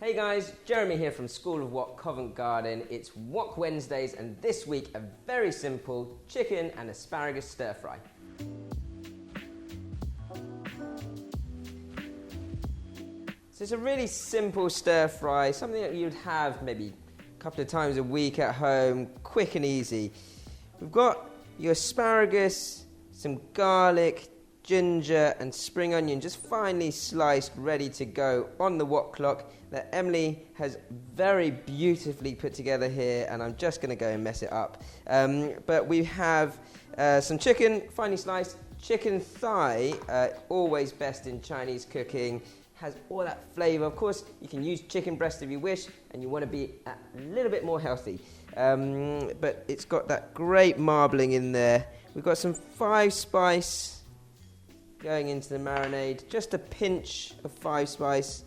Hey guys, Jeremy here from School of Wok, Covent Garden. It's Wok Wednesdays, and this week a very simple chicken and asparagus stir fry. So it's a really simple stir fry, something that you'd have maybe a couple of times a week at home, quick and easy. We've got your asparagus, some garlic, ginger and spring onion just finely sliced, ready to go on the wok clock that Emily has very beautifully put together here, and I'm just going to go and mess it up. But we have some chicken, finely sliced, chicken thigh, always best in Chinese cooking, has all that flavour. Of course, you can use chicken breast if you wish, and you want to be a little bit more healthy. But it's got that great marbling in there. We've got some 5-spice going into the marinade, just a pinch of 5-spice,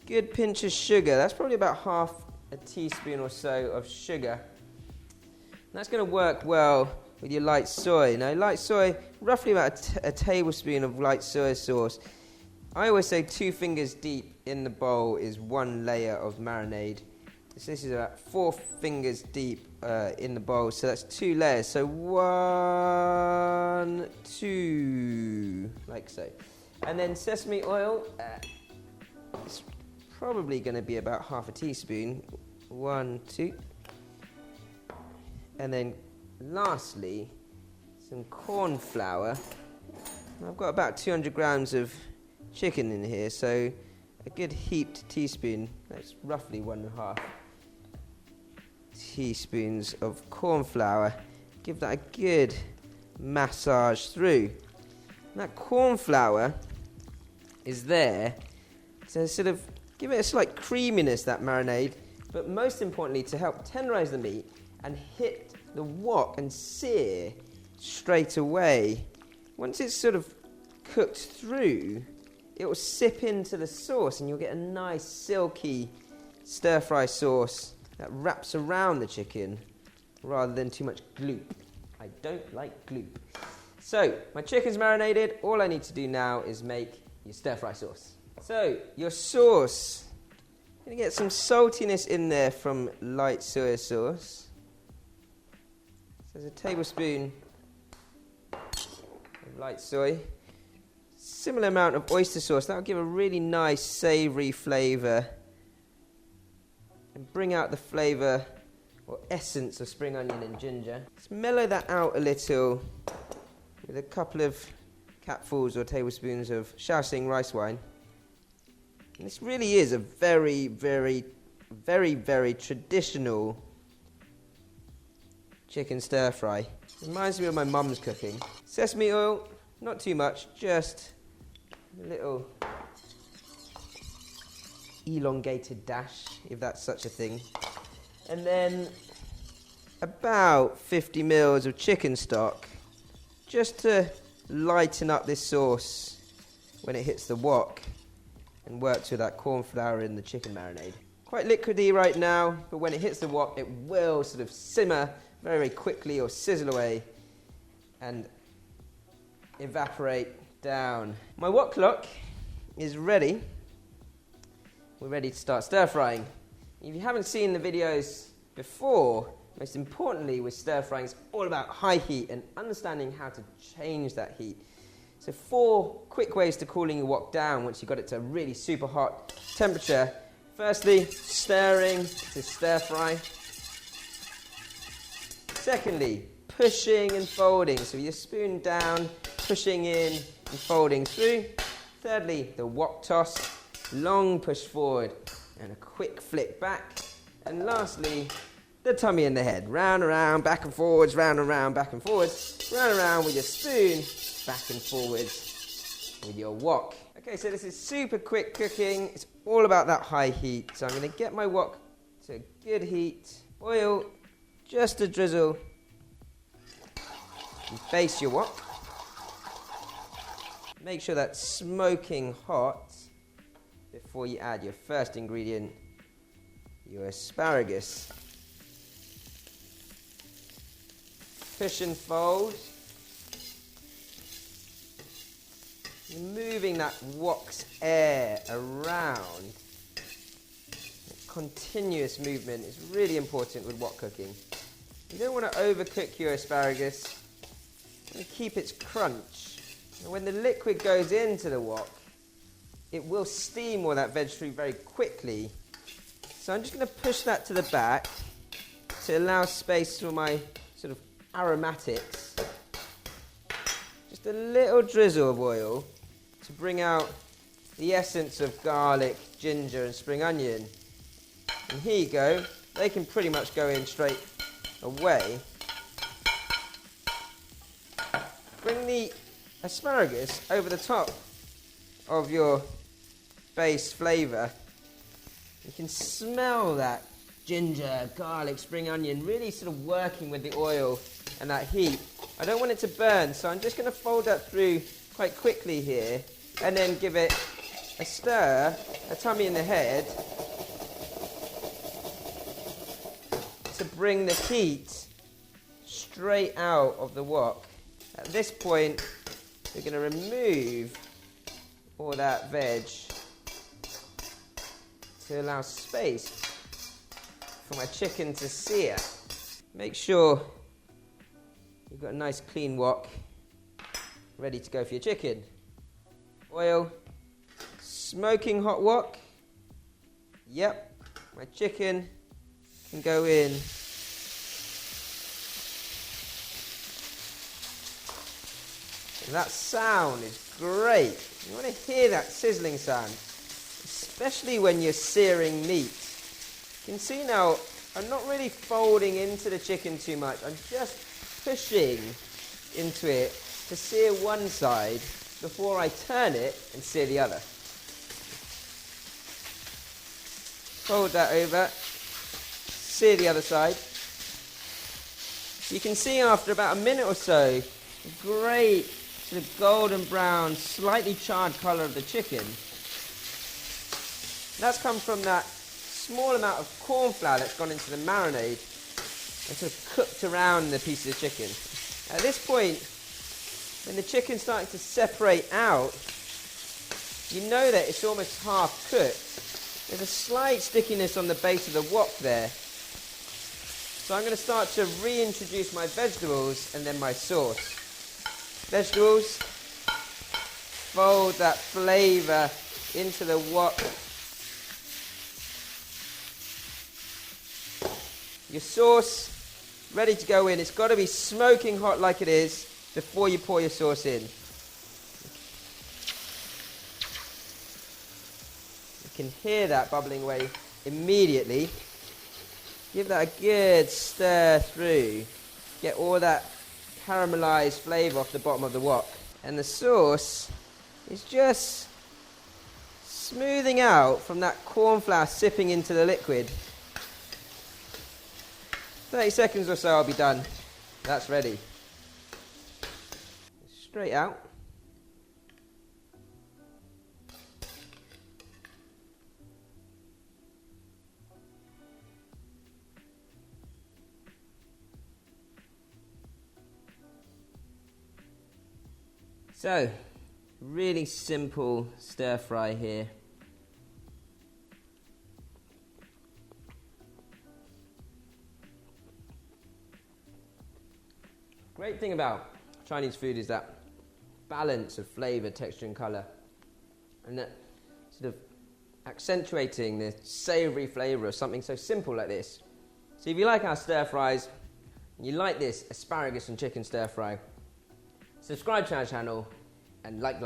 good pinch of sugar. That's probably about half a teaspoon or so of sugar. And that's going to work well with your light soy. Now, light soy, roughly about a tablespoon of light soy sauce. I always say 2 fingers deep in the bowl is 1 layer of marinade. So this is about 4 fingers deep in the bowl, so that's 2 layers. So 1, 2, like so. And then sesame oil, it's probably going to be about half a teaspoon. 1, 2. And then lastly, some corn flour. I've got about 200 grams of chicken in here, so a good heaped teaspoon, that's roughly 1.5 teaspoons of corn flour. Give that a good massage through. And that corn flour is there to sort of give it a slight creaminess, that marinade, but most importantly to help tenderize the meat and hit the wok and sear straight away. Once it's sort of cooked through, it will sip into the sauce and you'll get a nice silky stir fry sauce that wraps around the chicken rather than too much gloop. I don't like gloop. So, my chicken's marinated. All I need to do now is make your stir fry sauce. So, your sauce, you're going to get some saltiness in there from light soy sauce. So there's a tablespoon of light soy. Similar amount of oyster sauce. That will give a really nice savoury flavour and bring out the flavour or essence of spring onion and ginger. Let's mellow that out a little with a couple of capfuls or tablespoons of Searing rice wine. And this really is a very, very, very, very traditional chicken stir fry. Reminds me of my mum's cooking. Sesame oil, not too much, just a little elongated dash, if that's such a thing. And then about 50 mils of chicken stock, just to lighten up this sauce when it hits the wok and works with that corn flour in the chicken marinade. Quite liquidy right now, but when it hits the wok, it will sort of simmer very, very quickly or sizzle away and evaporate down. My wok clock is ready. We're ready to start stir frying. If you haven't seen the videos before, most importantly with stir frying, it's all about high heat and understanding how to change that heat. So 4 quick ways to cooling your wok down once you've got it to a really super hot temperature. Firstly, stirring to stir fry. Secondly, pushing and folding. So with your spoon down, pushing in and folding through. Thirdly, the wok toss. Long push forward and a quick flick back. And lastly, the tummy and the head. Round and round, back and forwards, round and round, back and forwards. Round and round with your spoon, back and forwards with your wok. Okay, so this is super quick cooking. It's all about that high heat. So I'm going to get my wok to good heat. Oil, just a drizzle. And baste your wok. Make sure that's smoking hot before you add your first ingredient, your asparagus. Push and fold. Moving that wok's air around continuous movement is really important with wok cooking. You don't want to overcook your asparagus. You want to keep its crunch. And when the liquid goes into the wok, it will steam all that vegetable very quickly. So I'm just going to push that to the back to allow space for my sort of aromatics. Just a little drizzle of oil to bring out the essence of garlic, ginger and spring onion. And here you go. They can pretty much go in straight away. Bring the asparagus over the top of your base flavour. You can smell that ginger, garlic, spring onion really sort of working with the oil and that heat. I don't want it to burn, so I'm just going to fold that through quite quickly here and then give it a stir, a tummy in the head, to bring the heat straight out of the wok. At this point, we're going to remove all that veg to allow space for my chicken to sear. Make sure you've got a nice clean wok ready to go for your chicken. Oil, smoking hot wok. Yep, my chicken can go in. And that sound is great. You want to hear that sizzling sound, especially when you're searing meat. You can see now I'm not really folding into the chicken too much. I'm just pushing into it to sear one side before I turn it and sear the other. Fold that over, sear the other side. You can see after about a minute or so, a great sort of golden brown, slightly charred colour of the chicken. That's come from that small amount of corn flour that's gone into the marinade and sort of cooked around the pieces of chicken. At this point, when the chicken's starting to separate out, you know that it's almost half cooked. There's a slight stickiness on the base of the wok there. So I'm going to start to reintroduce my vegetables and then my sauce. Vegetables, fold that flavour into the wok. Your sauce, ready to go in. It's got to be smoking hot like it is before you pour your sauce in. You can hear that bubbling away immediately. Give that a good stir through. Get all that caramelized flavour off the bottom of the wok. And the sauce is just smoothing out from that corn flour sipping into the liquid. 30 seconds or so, I'll be done. That's ready. Straight out. So, really simple stir fry here. Great thing about Chinese food is that balance of flavour, texture and colour, and that sort of accentuating the savoury flavour of something so simple like this. So if you like our stir fries, and you like this asparagus and chicken stir fry, subscribe to our channel and like.